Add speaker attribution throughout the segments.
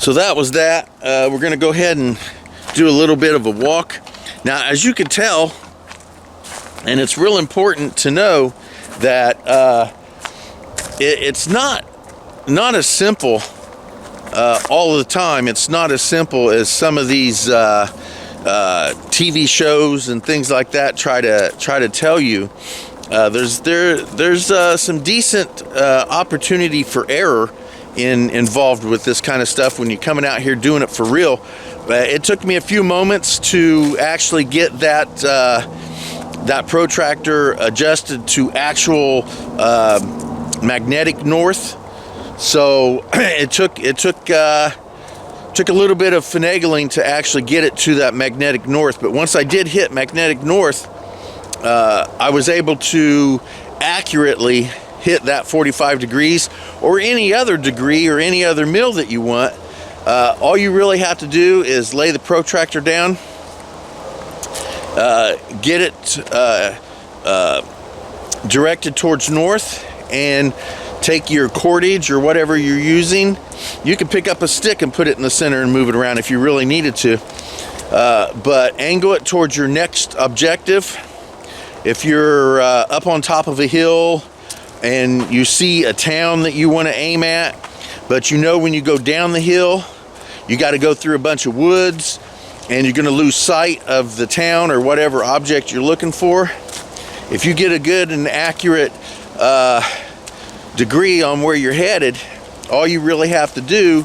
Speaker 1: So that was that. We're going to go ahead and do a little bit of a walk. Now, as you can tell, and it's real important to know that it's not as simple all the time. It's not as simple as some of these TV shows and things like that try to tell you. There's some decent opportunity for error involved with this kind of stuff when you're coming out here doing it for real. It took me a few moments to actually get that protractor adjusted to actual magnetic north. So it took a little bit of finagling to actually get it to that magnetic north. But once I did hit magnetic north, I was able to accurately hit that 45 degrees or any other degree or any other mil that you want. All you really have to do is lay the protractor down, get it directed towards north, and take your cordage or whatever you're using. You can pick up a stick and put it in the center and move it around if you really needed to. But angle it towards your next objective. If you're up on top of a hill and you see a town that you want to aim at, but you know when you go down the hill, you got to go through a bunch of woods and you're going to lose sight of the town or whatever object you're looking for. If you get a good and accurate degree on where you're headed, all you really have to do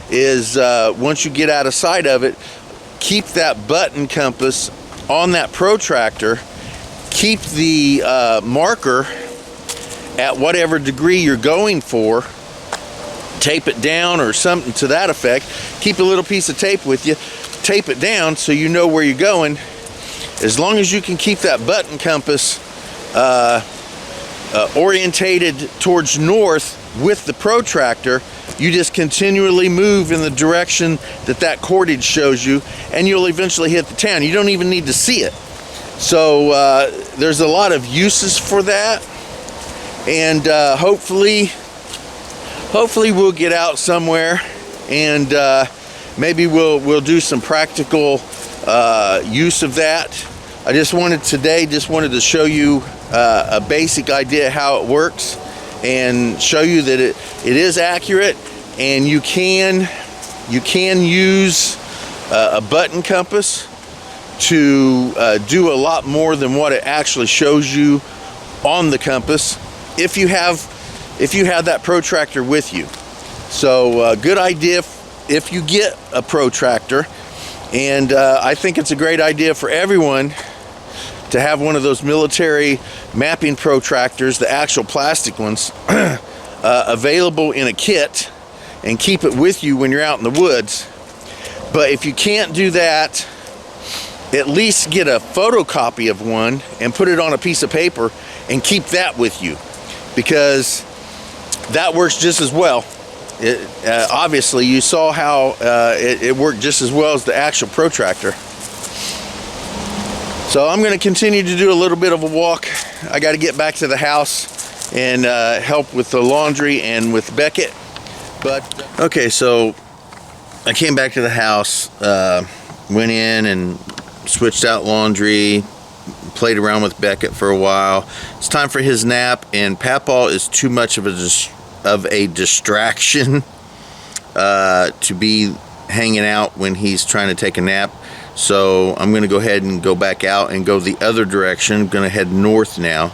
Speaker 1: is once you get out of sight of it, keep that button compass on that protractor, keep the marker at whatever degree you're going for, tape it down or something to that effect. Keep a little piece of tape with you, tape it down so you know where you're going. As long as you can keep that button compass orientated towards north with the protractor, you just continually move in the direction that cordage shows you, and you'll eventually hit the town. You don't even need to see it. So there's a lot of uses for that, and hopefully we'll get out somewhere and maybe we'll do some practical use of that. I just wanted to show you a basic idea how it works and show you that it is accurate, and you can use a button compass to do a lot more than what it actually shows you on the compass if you have that protractor with you. So good idea if you get a protractor, and I think it's a great idea for everyone to have one of those military mapping protractors, the actual plastic ones, available in a kit, and keep it with you when you're out in the woods. But if you can't do that, at least get a photocopy of one and put it on a piece of paper and keep that with you, because that works just as well. Obviously, you saw how it worked just as well as the actual protractor. So I'm going to continue to do a little bit of a walk. I got to get back to the house and help with the laundry and with Beckett. But okay, so I came back to the house, went in and switched out laundry, played around with Beckett for a while. It's time for his nap, and Papaw is too much of a distraction to be hanging out when he's trying to take a nap. So I'm going to go ahead and go back out and go the other direction. I'm going to head north now.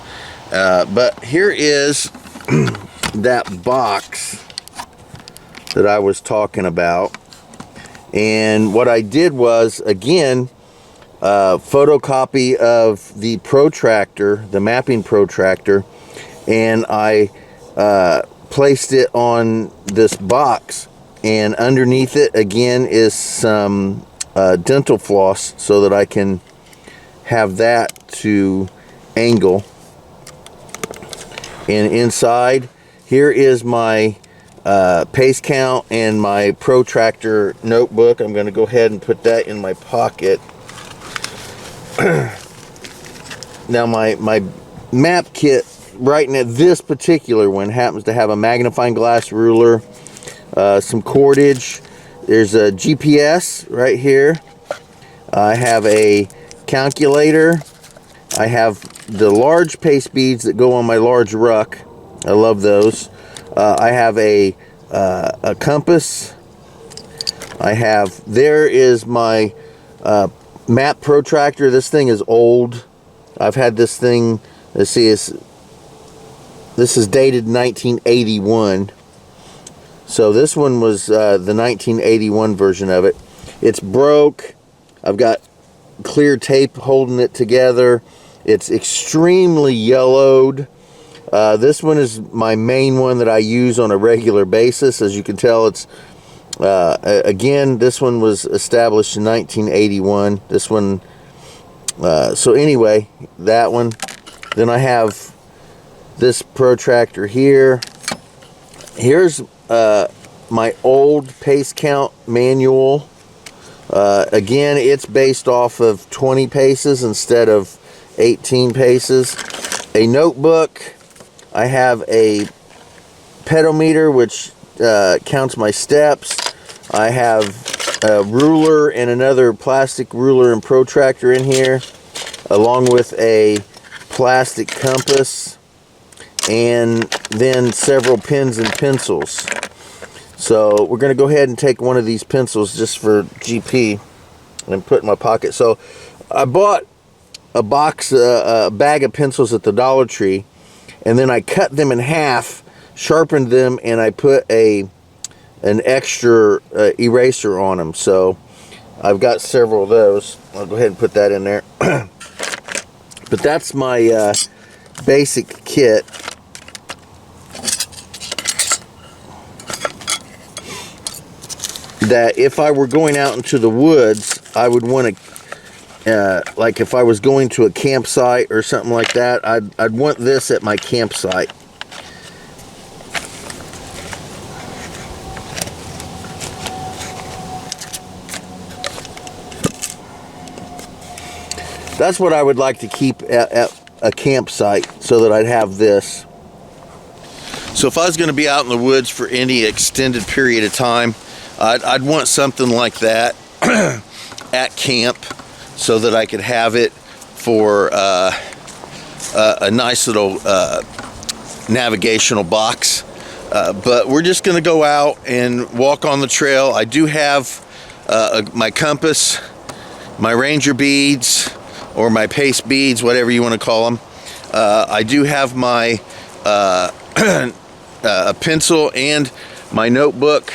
Speaker 1: But here is that box that I was talking about. And what I did was, again, photocopy of the protractor, the mapping protractor, and I placed it on this box. And underneath it, again, is some dental floss so that I can have that to angle. And inside here is my pace count and my protractor notebook. I'm going to go ahead and put that in my pocket. Now my map kit right now, this particular one happens to have a magnifying glass ruler, some cordage. There's a GPS right here. I have a calculator. I have the large paste beads that go on my large ruck. I love those. I have a compass. There is my map protractor. This thing is old. I've had this thing, let's see, this is dated 1981. So this one was the 1981 version of it. It's broke. I've got clear tape holding it together. It's extremely yellowed. This one is my main one that I use on a regular basis. As you can tell, it's again, this one was established in 1981. This one, so anyway, that one. Then I have this protractor here. Here's my old pace count manual. Again, it's based off of 20 paces instead of 18 paces. A notebook. I have a pedometer, which counts my steps. I have a ruler and another plastic ruler and protractor in here, along with a plastic compass, and then several pens and pencils. So we're going to go ahead and take one of these pencils just for GP and put in my pocket. So I bought a bag of pencils at the Dollar Tree, and then I cut them in half, sharpened them, and I put an extra eraser on them. So I've got several of those. I'll go ahead and put that in there. But that's my basic kit. That if I were going out into the woods, I would want to, like if I was going to a campsite or something like that, I'd want this at my campsite. That's what I would like to keep at a campsite, so that I'd have this. So if I was going to be out in the woods for any extended period of time, I'd want something like that at camp, so that I could have it for a nice little navigational box. But we're just going to go out and walk on the trail. I do have my compass, my ranger beads, or my paste beads, whatever you want to call them. I do have my a pencil and my notebook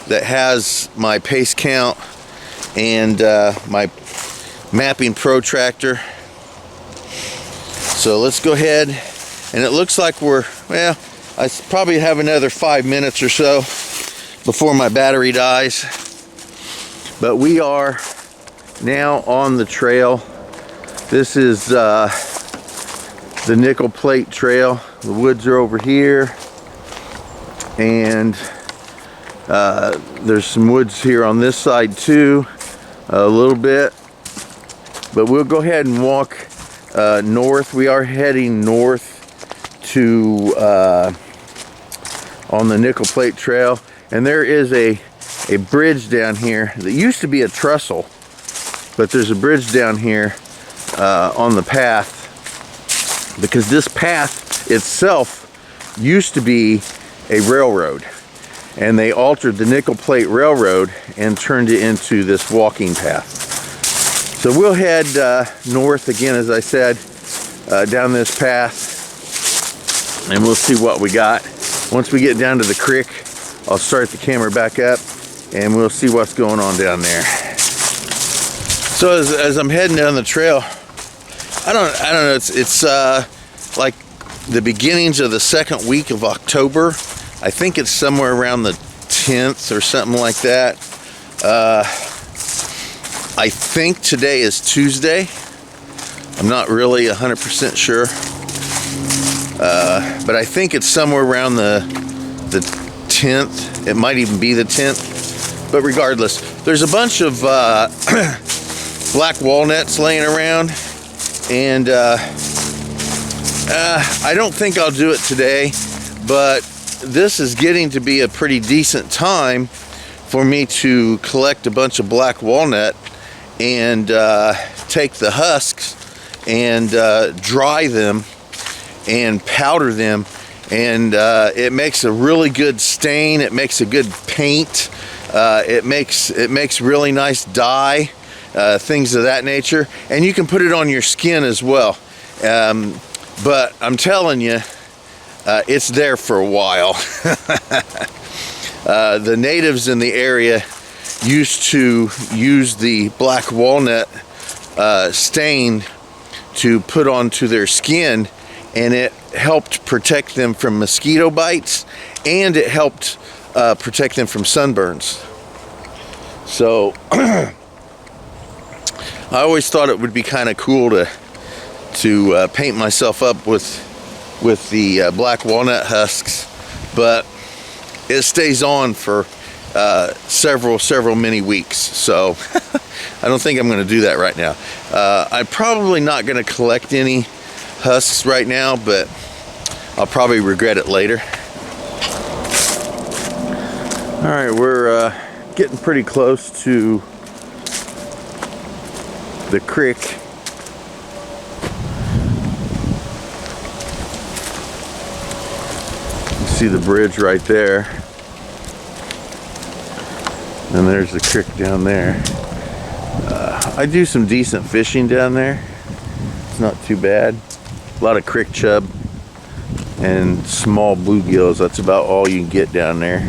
Speaker 1: that has my pace count and my mapping protractor. So let's go ahead, and it looks like I probably have another 5 minutes or so before my battery dies. But we are now on the trail. This is the Nickel Plate Trail. The woods are over here, and there's some woods here on this side too, a little bit. But we'll go ahead and walk north. We are heading north to on the Nickel Plate Trail, and there is a bridge down here that used to be a trestle, but there's a bridge down here on the path, because this path itself used to be a railroad, and they altered the Nickel Plate Railroad and turned it into this walking path. So we'll head north again, as I said, down this path, and we'll see what we got. Once we get down to the creek, I'll start the camera back up, and we'll see what's going on down there. So as I'm heading down the trail, I don't know, it's like the beginnings of the second week of October. I think it's somewhere around the 10th or something like that. I think today is Tuesday. I'm not really 100% sure. But I think it's somewhere around the 10th. It might even be the 10th. But regardless, there's a bunch of black walnuts laying around, and I don't think I'll do it today, but this is getting to be a pretty decent time for me to collect a bunch of black walnut and take the husks and dry them and powder them, and it makes a really good stain. It makes a good paint. It makes really nice dye, things of that nature, and you can put it on your skin as well. But I'm telling you, it's there for a while. The natives in the area used to use the black walnut stain to put onto their skin, and it helped protect them from mosquito bites, and it helped protect them from sunburns. So I always thought it would be kind of cool to paint myself up with the black walnut husks, but it stays on for several many weeks, so I don't think I'm going to do that right now. I'm probably not going to collect any husks right now, but I'll probably regret it later. Alright, we're getting pretty close to the creek. See the bridge right there, and there's the creek down there. I do some decent fishing down there. It's not too bad. A lot of creek chub and small bluegills. That's about all you can get down there.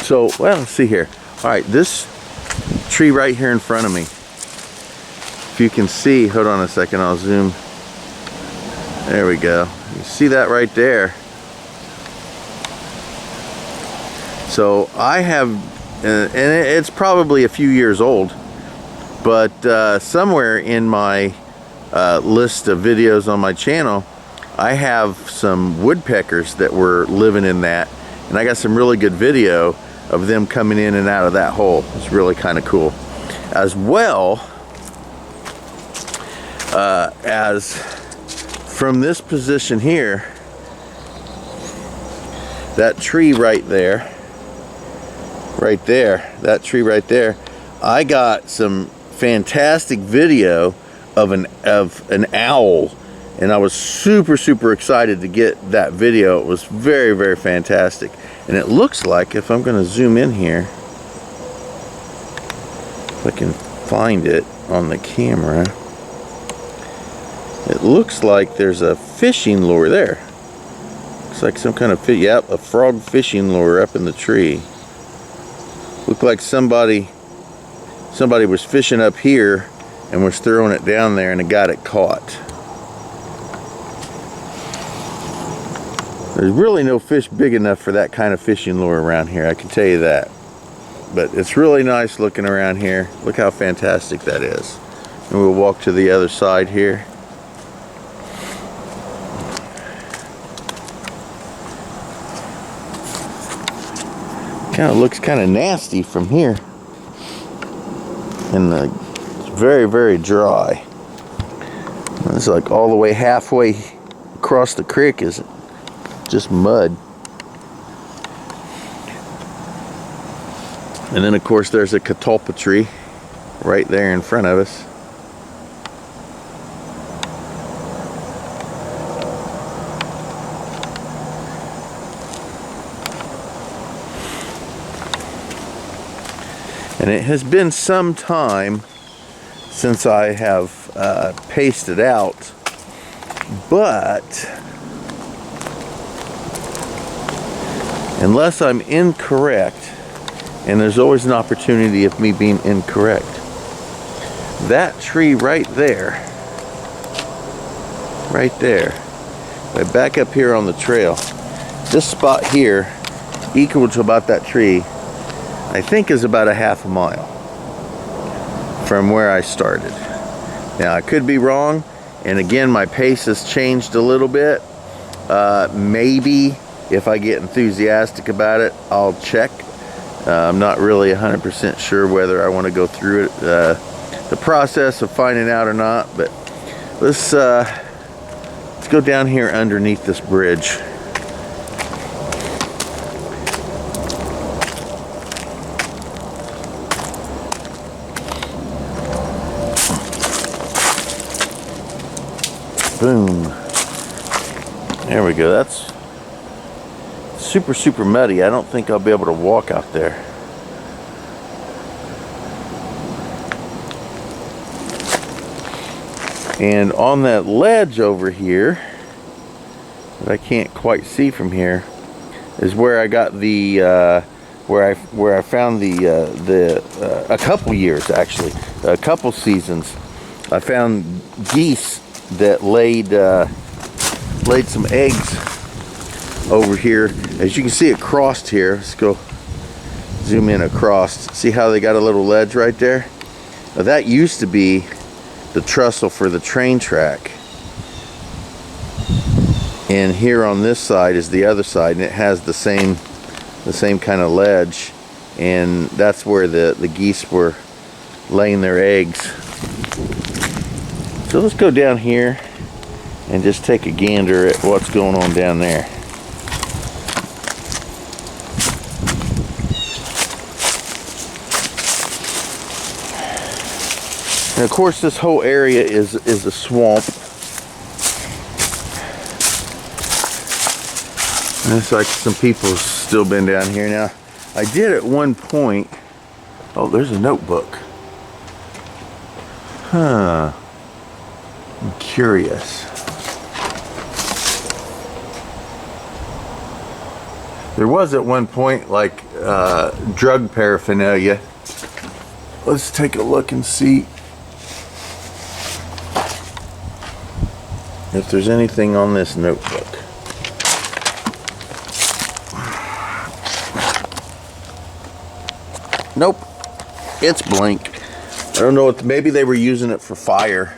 Speaker 1: So, well, let's see here. All right, this tree right here in front of me, if you can see, hold on a second, I'll zoom. There we go. You see that right there? So I have, and it's probably a few years old, but somewhere in my list of videos on my channel, I have some woodpeckers that were living in that, and I got some really good video of them coming in and out of that hole. It's really kind of cool. As well as from this position here, that tree right there, that tree right there, I got some fantastic video of an owl, and I was super excited to get that video. It was very fantastic, and it looks like, if I'm going to zoom in here, if I can find it on the camera, it looks like there's a fishing lure there. Looks like some kind of fish. Yep, a frog fishing lure up in the tree. Looked like somebody was fishing up here and was throwing it down there, and it got it caught. There's really no fish big enough for that kind of fishing lure around here, I can tell you that. But it's really nice looking around here. Look how fantastic that is. And we'll walk to the other side here. Kind of looks kind of nasty from here, and it's very dry. It's like all the way halfway across the creek is just mud. And then of course there's a catalpa tree right there in front of us. And it has been some time since I have pasted out, but unless I'm incorrect, and there's always an opportunity of me being incorrect, that tree right there, if I back up here on the trail, this spot here, equal to about that tree, I think is about a half a mile from where I started. Now I could be wrong, and again my pace has changed a little bit. Maybe if I get enthusiastic about it, I'll check. I'm not really 100% sure whether I want to go through it, the process of finding out or not, but let's Let's go down here underneath this bridge. Boom. There we go. That's super muddy. I don't think I'll be able to walk out there. And on that ledge over here that I can't quite see from here is where I got the where I found the a couple years, actually, a couple seasons, I found geese that laid some eggs over here. As you can see, it crossed here. Let's go zoom in across. See how they got a little ledge right there? Now, that used to be the trestle for the train track, and here on this side is the other side, and it has the same kind of ledge, and that's where the geese were laying their eggs. So let's go down here and just take a gander at what's going on down there. And of course, this whole area is a swamp. And it's like some people's still been down here. Now, I did at one point. Oh, there's a notebook. Huh. I'm curious. There was at one point like drug paraphernalia. Let's take a look and see if there's anything on this notebook. Nope, it's blank. I don't know what, maybe they were using it for fire.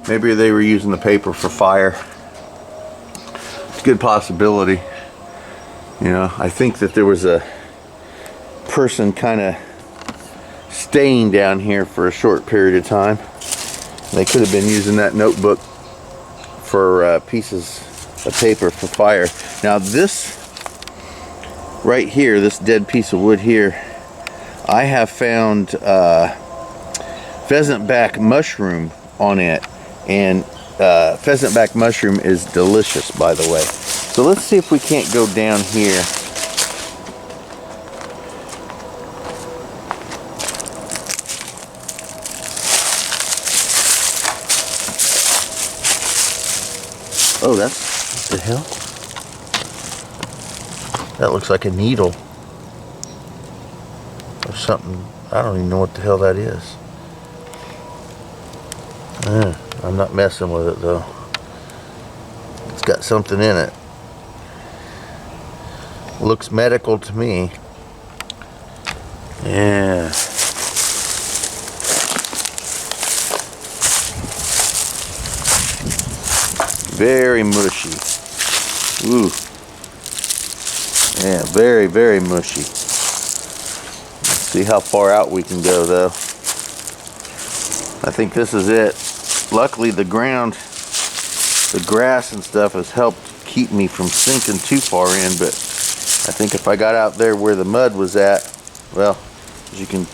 Speaker 1: Maybe they were using the paper for fire. It's a good possibility. You know, I think that there was a person kind of staying down here for a short period of time. They could have been using that notebook for pieces of paper for fire. Now this right here, this dead piece of wood here, I have found pheasant back mushroom on it, and pheasant back mushroom is delicious, by the way. So let's see if we can't go down here. Oh, that's, what the hell? That looks like a needle or something. I don't even know what the hell that is. I'm not messing with it though. It's got something in it. Looks medical to me. Yeah. Very mushy. Ooh. Yeah, very mushy. Let's see how far out we can go though. I think this is it. Luckily the ground, the grass and stuff has helped keep me from sinking too far in, but I think if I got out there where the mud was at, well, as you can,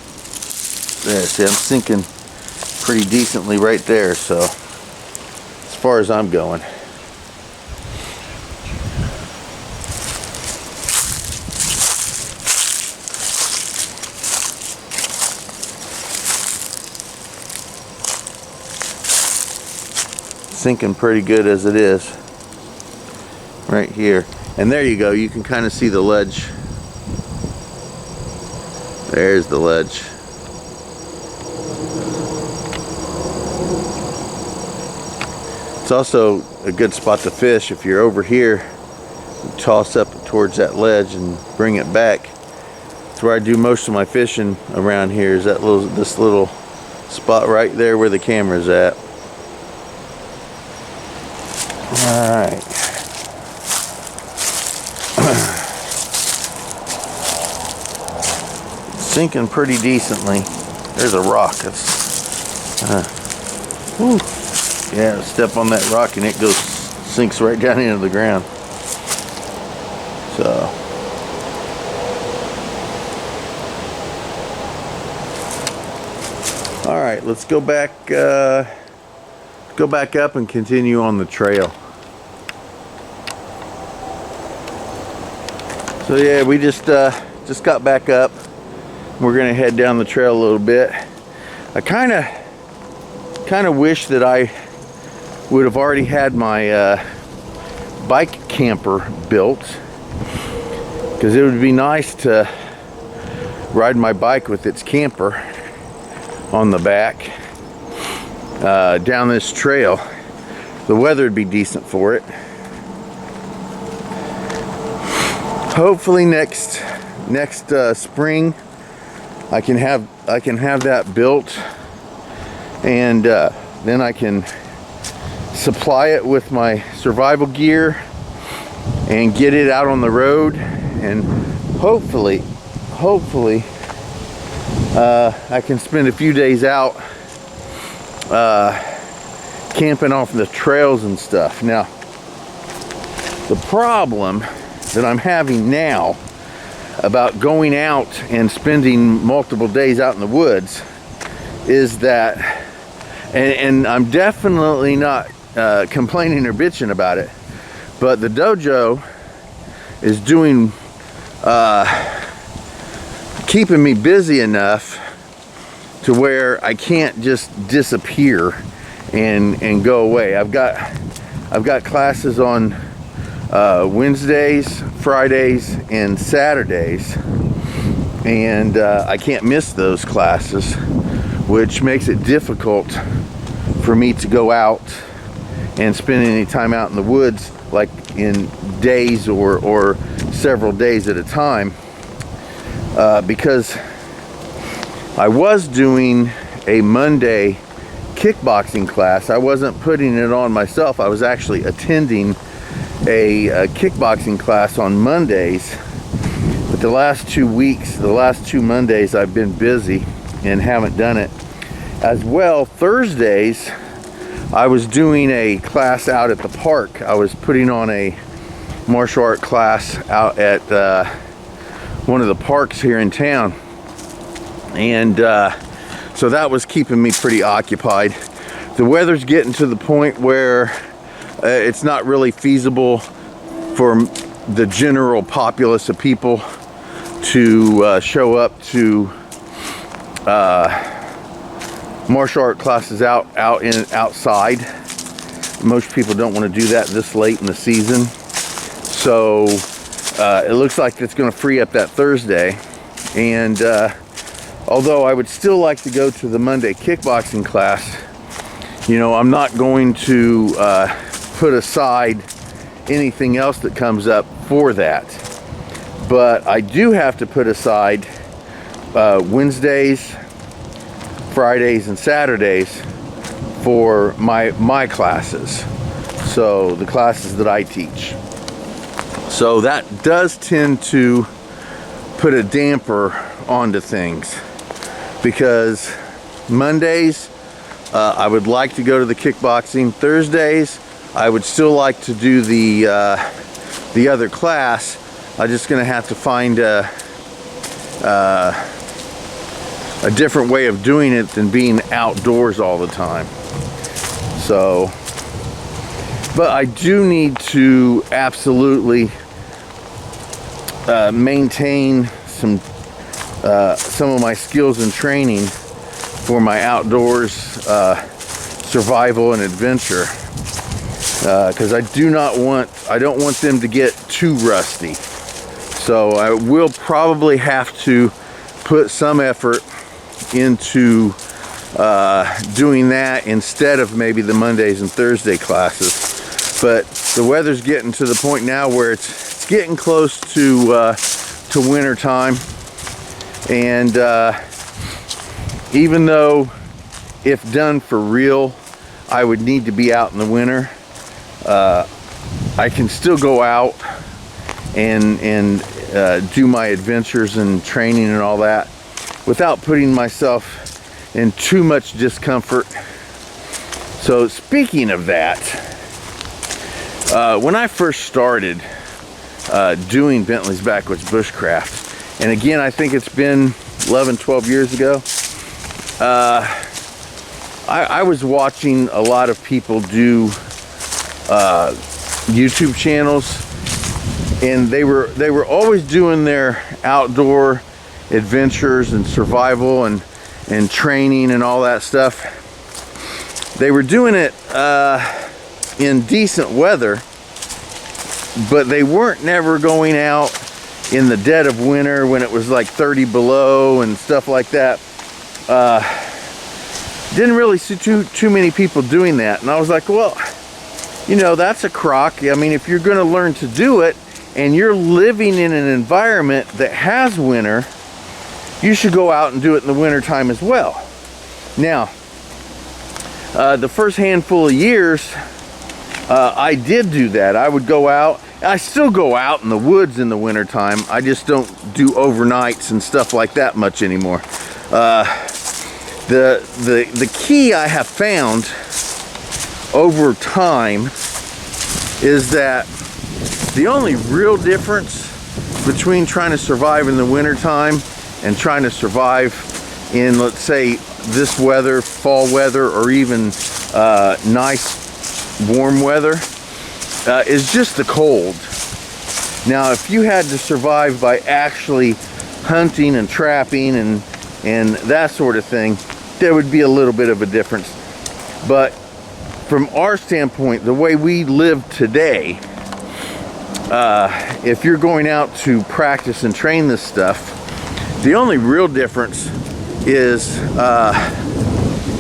Speaker 1: there, see, I'm sinking pretty decently right there, so as far as I'm going. Sinking pretty good as it is right here, and there you go, you can kind of see the ledge. There's the ledge. It's also a good spot to fish if you're over here. You toss up towards that ledge and bring it back. That's where I do most of my fishing around here, is that this little spot right there where the camera's at. Alright. Sinking pretty decently. There's a rock. That's, yeah, step on that rock and it goes sinks right down into the ground. So all right, let's go back up and continue on the trail. So yeah, we just got back up. We're gonna head down the trail a little bit. I kind of wish that I would have already had my bike camper built, because it would be nice to ride my bike with its camper on the back down this trail. The weather would be decent for it. Hopefully next spring I can have that built, and then I can supply it with my survival gear and get it out on the road, and hopefully I can spend a few days out camping off the trails and stuff. Now, the problem that I'm having now about going out and spending multiple days out in the woods is that, and I'm definitely not complaining or bitching about it, but the dojo is doing keeping me busy enough to where I can't just disappear and go away. I've got classes on Wednesdays, Fridays, and Saturdays, and I can't miss those classes, which makes it difficult for me to go out and spend any time out in the woods, like in days or several days at a time, because I was doing a Monday kickboxing class. I wasn't putting it on myself. I was actually attending a kickboxing class on Mondays, but the last 2 Mondays I've been busy and haven't done it. As well, Thursdays I was doing a class out at the park. I was putting on a martial art class out at one of the parks here in town, and so that was keeping me pretty occupied. The weather's getting to the point where it's not really feasible for the general populace of people to show up to martial art classes outside. Most people don't want to do that this late in the season, so it looks like it's going to free up that Thursday. And although I would still like to go to the Monday kickboxing class, you know, I'm not going to put aside anything else that comes up for that. But I do have to put aside Wednesdays, Fridays, and Saturdays for my classes, so the classes that I teach. So that does tend to put a damper onto things, because Mondays I would like to go to the kickboxing. Thursdays I would still like to do the other class. I'm just gonna have to find a different way of doing it than being outdoors all the time. So, but I do need to absolutely maintain some of my skills and training for my outdoors survival and adventure, because I don't want them to get too rusty. So I will probably have to put some effort into doing that instead of maybe the Mondays and Thursday classes. But the weather's getting to the point now where it's getting close to winter time, and even though if done for real I would need to be out in the winter, I can still go out and do my adventures and training and all that without putting myself in too much discomfort. So speaking of that, When I first started doing Bentley's Backwoods Bushcraft, and again, I think it's been 11, 12 years ago, I was watching a lot of people do YouTube channels, and they were always doing their outdoor adventures and survival and training and all that stuff. They were doing it in decent weather, but they weren't never going out in the dead of winter when it was like 30 below and stuff like that. Didn't really see too many people doing that, and I was like, well, you know, that's a crock. I mean, if you're going to learn to do it and you're living in an environment that has winter, you should go out and do it in the winter time as well. Now, the first handful of years, I did do that. I would go out. I still go out in the woods in the wintertime. I just don't do overnights and stuff like that much anymore. The key I have found over time is that the only real difference between trying to survive in the wintertime and trying to survive in, let's say, this weather, fall weather, or even nice warm weather is just the cold. Now, if you had to survive by actually hunting and trapping and that sort of thing, there would be a little bit of a difference. But from our standpoint, the way we live today, if you're going out to practice and train this stuff, the only real difference is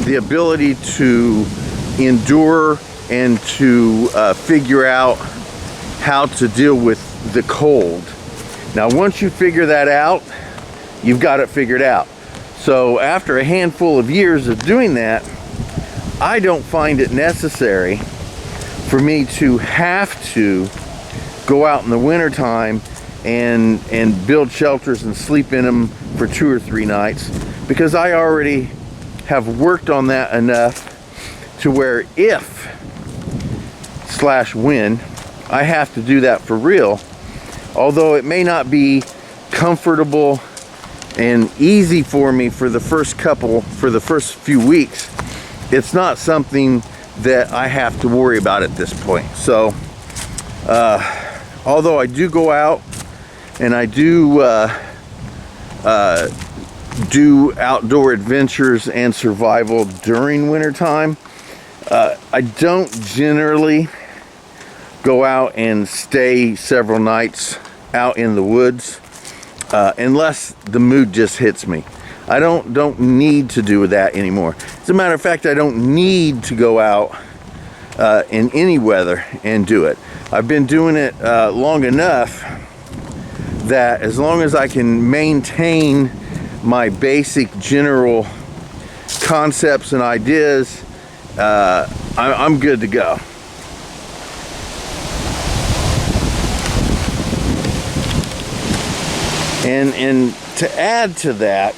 Speaker 1: the ability to endure and to figure out how to deal with the cold. Now, once you figure that out, you've got it figured out. So after a handful of years of doing that, I don't find it necessary for me to have to go out in the wintertime and build shelters and sleep in them for 2 or 3 nights, because I already have worked on that enough to where if/when I have to do that for real, although it may not be comfortable and easy for me for the first few weeks, it's not something that I have to worry about at this point. So although I do go out and I do outdoor adventures and survival during wintertime, I don't generally go out and stay several nights out in the woods unless the mood just hits me. I don't need to do that anymore. As a matter of fact, I don't need to go out in any weather and do it. I've been doing it long enough that as long as I can maintain my basic general concepts and ideas, I'm good to go. And to add to that,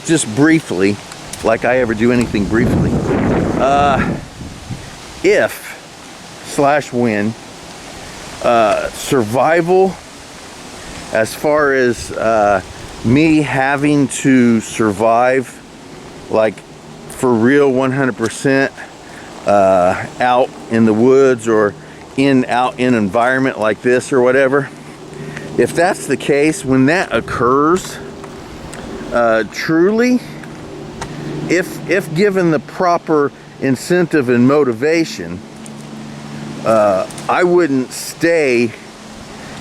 Speaker 1: just briefly, like I ever do anything briefly, if/when survival, as far as me having to survive, like for real 100% out in the woods or out in an environment like this or whatever, if that's the case, when that occurs, truly, if given the proper incentive and motivation, I wouldn't stay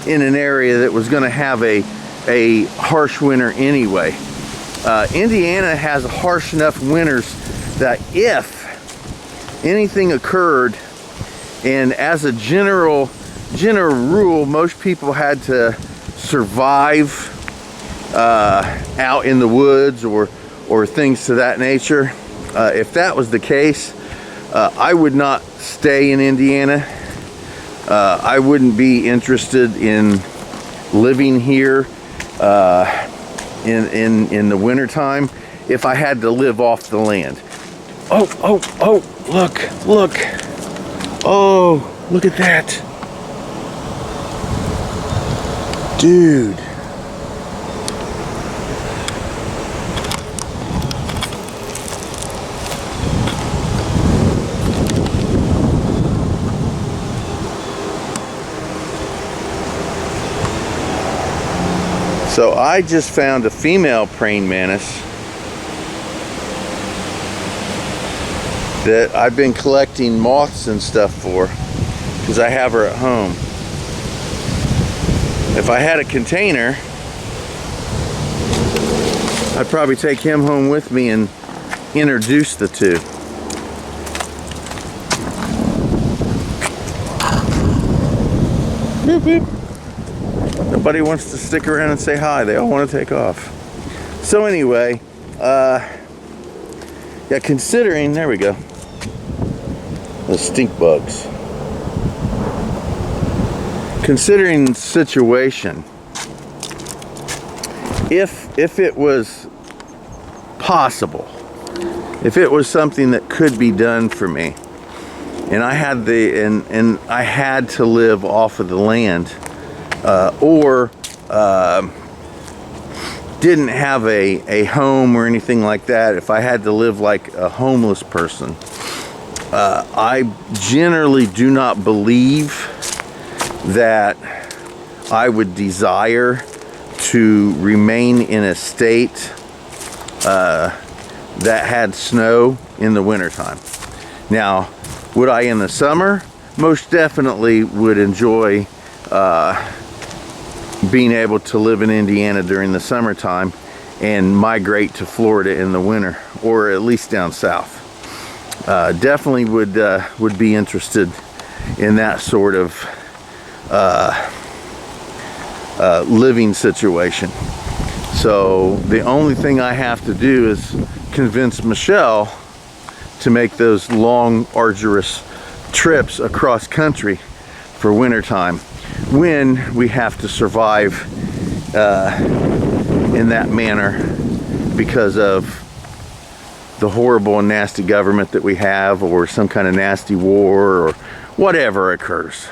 Speaker 1: in an area that was going to have a harsh winter anyway. Indiana has harsh enough winters that if anything occurred, and as a general rule, most people had to survive out in the woods or things to that nature. If that was the case, I would not stay in Indiana. I wouldn't be interested in living here in the wintertime if I had to live off the land. Oh, look. Oh, look at that. Dude. So I just found a female praying mantis that I've been collecting moths and stuff for, because I have her at home. If I had a container, I'd probably take him home with me and introduce the two. Beep, beep. Nobody wants to stick around and say hi. They all want to take off. So anyway, yeah, considering, there we go, the stink bugs. Considering the situation, if it was possible, if it was something that could be done for me, and I had I had to live off of the land, or didn't have a home or anything like that, if I had to live like a homeless person, I generally do not believe that I would desire to remain in a state that had snow in the wintertime. Now, would I in the summer? Most definitely would enjoy being able to live in Indiana during the summertime and migrate to Florida in the winter, or at least down south. Definitely would be interested in that sort of living situation. So the only thing I have to do is convince Michelle to make those long, arduous trips across country for wintertime, when we have to survive in that manner because of the horrible and nasty government that we have, or some kind of nasty war, or whatever occurs.